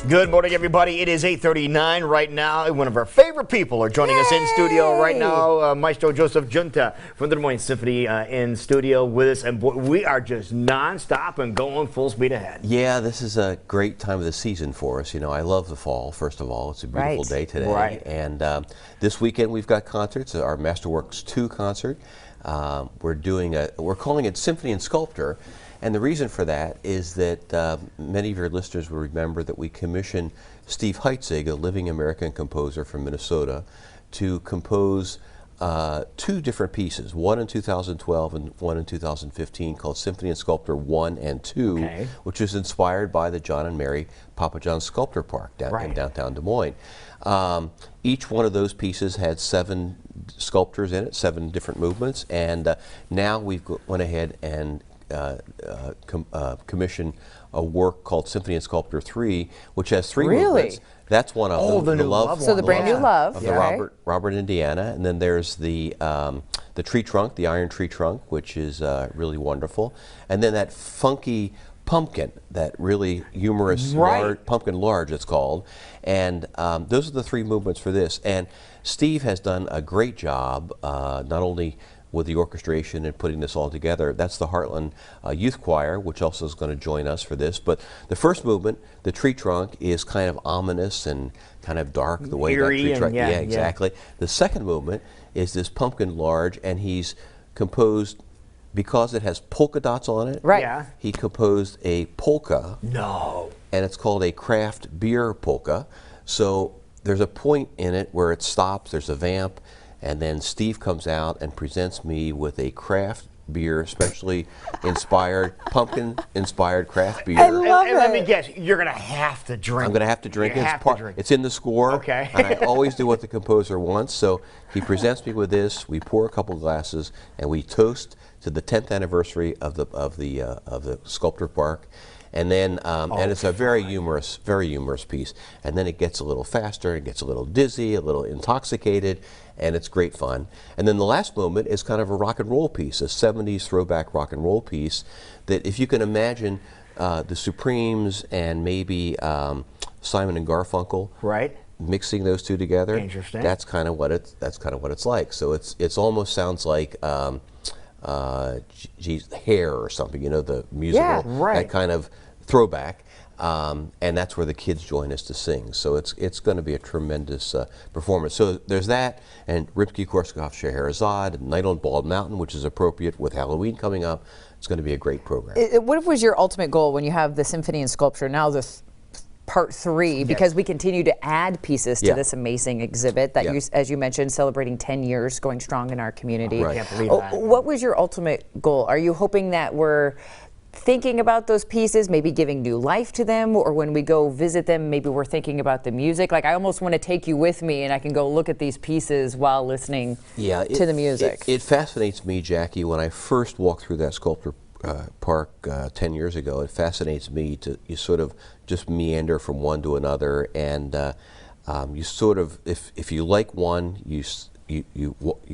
Good morning, everybody. It is 8:39 right now. One of our favorite people are joining us in studio right now. Maestro Joseph Junta from the Des Moines Symphony in studio with us. And boy, we are just nonstop and going full speed ahead. Yeah, this is a great time of the season for us. You know, I love the fall, first of all. It's a beautiful day today. Right. And this weekend we've got concerts. Our Masterworks 2 concert. We're calling it Symphony and Sculptor. And the reason for that is that many of your listeners will remember that we commissioned Steve Heitzig, a living American composer from Minnesota, to compose 2 different pieces, one in 2012 and one in 2015, called Symphony and Sculptor 1 and 2, which is inspired by the John and Mary Papa John's Sculpter Park in downtown Des Moines. Each one of those pieces had 7 sculptures in it, 7 different movements, and now we've went ahead and commission a work called Symphony and Sculptor 3, which has 3 movements. That's one of them. Oh, the new Love one. So the brand new Love. Of the Robert Indiana. And then there's the tree trunk, the iron tree trunk, which is really wonderful. And then that funky pumpkin, that really humorous pumpkin large it's called. And those are the 3 movements for this. And Steve has done a great job, not only with the orchestration and putting this all together. That's the Heartland Youth Choir, which also is going to join us for this. But the first movement, the tree trunk, is kind of ominous and kind of dark, the way that tree trunk. Yeah, exactly. The second movement is this pumpkin large, and he's composed, because it has polka dots on it. Right. Yeah. He composed a polka. No. And it's called a craft beer polka. So there's a point in it where it stops. There's a vamp. And then Steve comes out and presents me with a craft beer, specially inspired, pumpkin-inspired craft beer. I love it. Let me guess, you're going to have to drink. I'm going to have to drink it. It's in the score. Okay. And I always do what the composer wants. So he presents me with this. We pour a couple glasses, and we toast to the 10th anniversary of the Sculptor Park. And then, and it's a very humorous piece. And then it gets a little faster, it gets a little dizzy, a little intoxicated, and it's great fun. And then the last moment is kind of a rock and roll piece, a 70s throwback rock and roll piece that, if you can imagine the Supremes and maybe Simon and Garfunkel, mixing those 2 together. Interesting. That's kind of what it's like. So it's almost sounds like Hair or something, you know, the musical, that kind of throwback, and that's where the kids join us to sing. So it's going to be a tremendous performance. So there's that, and Rimsky-Korsakoff's Scheherazade, Night on Bald Mountain, which is appropriate with Halloween coming up. It's going to be a great program. What was your ultimate goal when you have the Symphony and Sculpture, now the Part 3, because we continue to add pieces to this amazing exhibit that, you, as you mentioned, celebrating 10 years, going strong in our community. Can't believe that. What was your ultimate goal? Are you hoping that we're thinking about those pieces, maybe giving new life to them, or when we go visit them, maybe we're thinking about the music? Like, I almost want to take you with me and I can go look at these pieces while listening to the music. It fascinates me, Jackie, when I first walked through that Sculptor Park 10 years ago. It fascinates me to sort of just meander from one to another, and you sort of, if you like one, you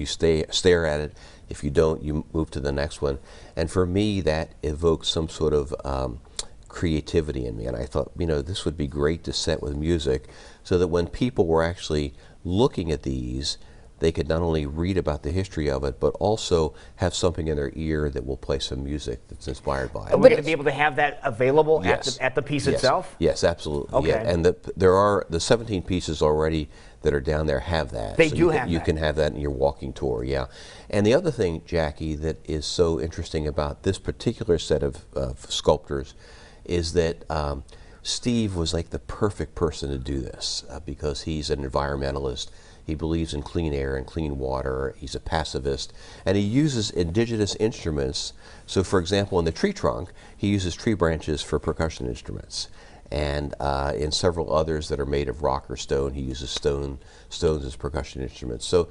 stare at it. If you don't, you move to the next one. And for me, that evokes some sort of creativity in me. And I thought, you know, this would be great to set with music, so that when people were actually looking at these, they could not only read about the history of it, but also have something in their ear that will play some music that's inspired by it. Are we going to be able to have that available at the piece itself? Yes, absolutely. Okay. Yeah. And there are the 17 pieces already that are down there have that. They do have that. You can have that in your walking tour, yeah. And the other thing, Jackie, that is so interesting about this particular set of sculptors is that Steve was like the perfect person to do this because he's an environmentalist. He believes in clean air and clean water. He's a pacifist. And he uses indigenous instruments. So, for example, in the tree trunk, he uses tree branches for percussion instruments. And in several others that are made of rock or stone, he uses stones as percussion instruments. So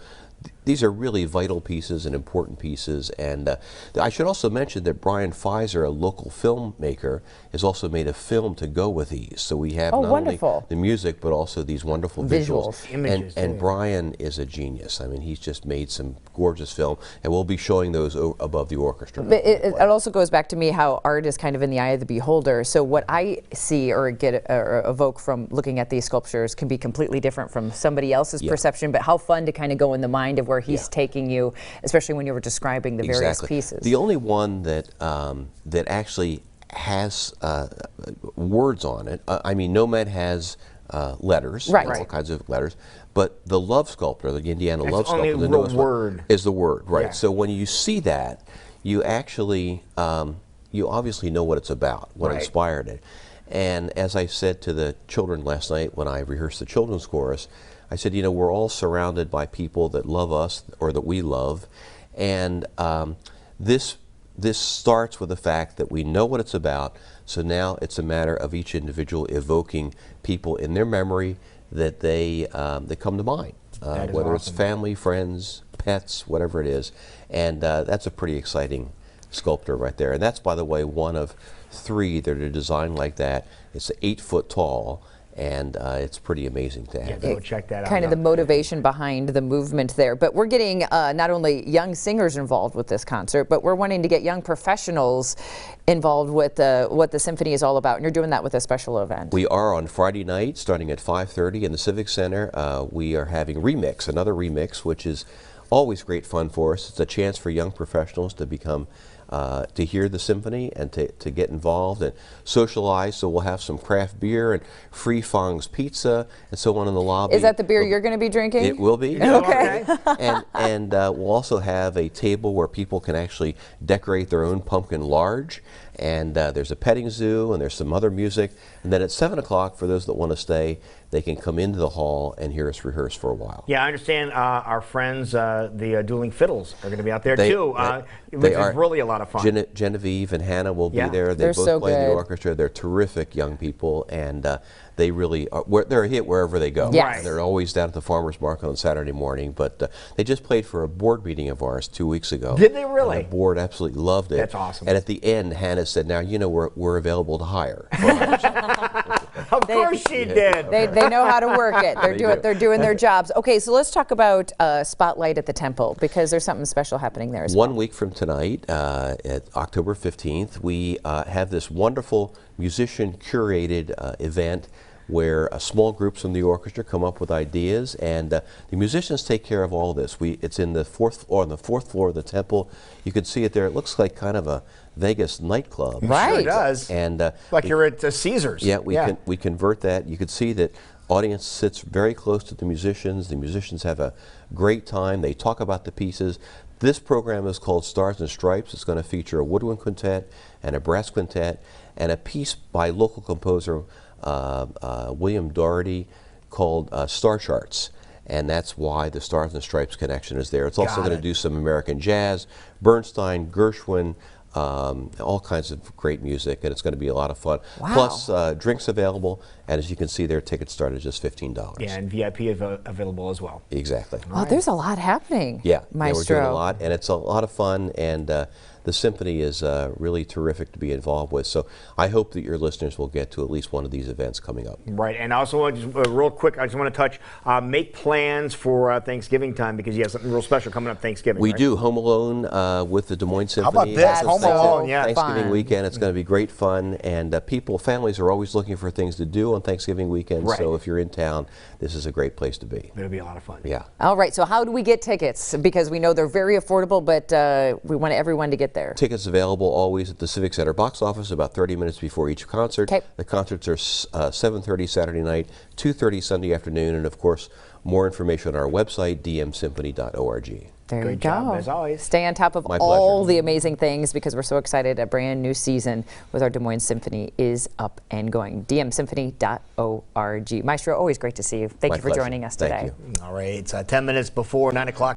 these are really vital pieces and important pieces. And I should also mention that Brian Pfizer, a local filmmaker, has also made a film to go with these. So we have not only the music, but also these wonderful visuals. Images, and Brian is a genius. I mean, he's just made some gorgeous film, and we'll be showing those above the orchestra. But it also goes back to me how art is kind of in the eye of the beholder. So what I see or get or evoke from looking at these sculptures can be completely different from somebody else's perception, but how fun to kind of go in the mind of where he's taking you, especially when you were describing the various pieces. The only one that that actually has words on it, I mean, Nomad has letters, all kinds of letters, but the Love Sculptor, the Indiana Love Sculptor, the newest one, is the word, right? Yeah. So when you see that, you actually, you obviously know what it's about, what inspired it. And as I said to the children last night when I rehearsed the children's chorus, I said, you know, we're all surrounded by people that love us or that we love, and this starts with the fact that we know what it's about. So now it's a matter of each individual evoking people in their memory that they come to mind, whether it's family, friends, pets, whatever it is, and that's a pretty exciting sculpture right there. And that's, by the way, one of 3 that are designed like that. It's 8 foot tall, and it's pretty amazing to have. Go check that out. Kind of the motivation behind the movement there. But we're getting not only young singers involved with this concert, but we're wanting to get young professionals involved with what the symphony is all about. And you're doing that with a special event. We are on Friday night, starting at 5:30 in the Civic Center. We are having another remix, which is always great fun for us. It's a chance for young professionals to become to hear the symphony and to get involved and socialize. So we'll have some craft beer and free Fong's pizza and so on in the lobby. Is that the beer you're going to be drinking? It will be. Okay. And we'll also have a table where people can actually decorate their own pumpkin large. And there's a petting zoo, and there's some other music. And then at 7 o'clock, for those that want to stay, they can come into the hall and hear us rehearse for a while. Yeah, I understand our friends, the Dueling Fiddles, are going to be out there too, which is really a lot of fun. Genevieve and Hannah will be there. They both play in the orchestra. They're terrific young people, and they really are, they're a hit wherever they go. Yes. They're always down at the Farmers Market on Saturday morning, but they just played for a board meeting of ours 2 weeks ago. Did they really? And the board absolutely loved it. That's awesome. And at the end, Hannah said, now, you know, we're available to hire. Of course she did. They know how to work it. They're doing their jobs. Okay, so let's talk about Spotlight at the Temple, because there's something special happening there as well. 1 week from tonight, at October 15th, we have this wonderful musician-curated event where small groups from the orchestra come up with ideas, and the musicians take care of all of this. It's in the on the fourth floor of the temple. You can see it there. It looks like kind of a Vegas nightclub. Right. Sure does. And like you're at Caesars. Yeah, we convert that. You can see that audience sits very close to the musicians. The musicians have a great time. They talk about the pieces. This program is called Stars and Stripes. It's going to feature a woodwind quintet and a brass quintet and a piece by local composer William Doherty called Star Charts. And that's why the Stars and Stripes connection is there. It's also going to do some American jazz, Bernstein, Gershwin, all kinds of great music, and it's going to be a lot of fun. Wow. Plus, drinks available, and as you can see there, tickets start at just $15. Yeah, and VIP available as well. Exactly. Oh, there's a lot happening. Yeah, Maestro. we're doing a lot, and it's a lot of fun, and the symphony is really terrific to be involved with. So I hope that your listeners will get to at least one of these events coming up. Right, and also just real quick, I just want to touch, make plans for Thanksgiving time, because you have something real special coming up Thanksgiving. We do Home Alone with the Des Moines Symphony. How about this? Home Alone, yeah. Thanksgiving weekend. It's going to be great fun, and families are always looking for things to do on Thanksgiving weekend. Right. So if you're in town, this is a great place to be. It'll be a lot of fun. Yeah. All right, so how do we get tickets? Because we know they're very affordable, but we want everyone to get there. Tickets available always at the Civic Center box office about 30 minutes before each concert. Okay. The concerts are 7:30 Saturday night, 2:30 Sunday afternoon, and of course, more information on our website, dmsymphony.org. There Great you go. job, as always. Stay on top of all the amazing things, because we're so excited. A brand new season with our Des Moines Symphony is up and going. dmsymphony.org. Maestro, always great to see you. Thank you for pleasure. joining us today. Thank you. All right, it's 10 minutes before 9 o'clock.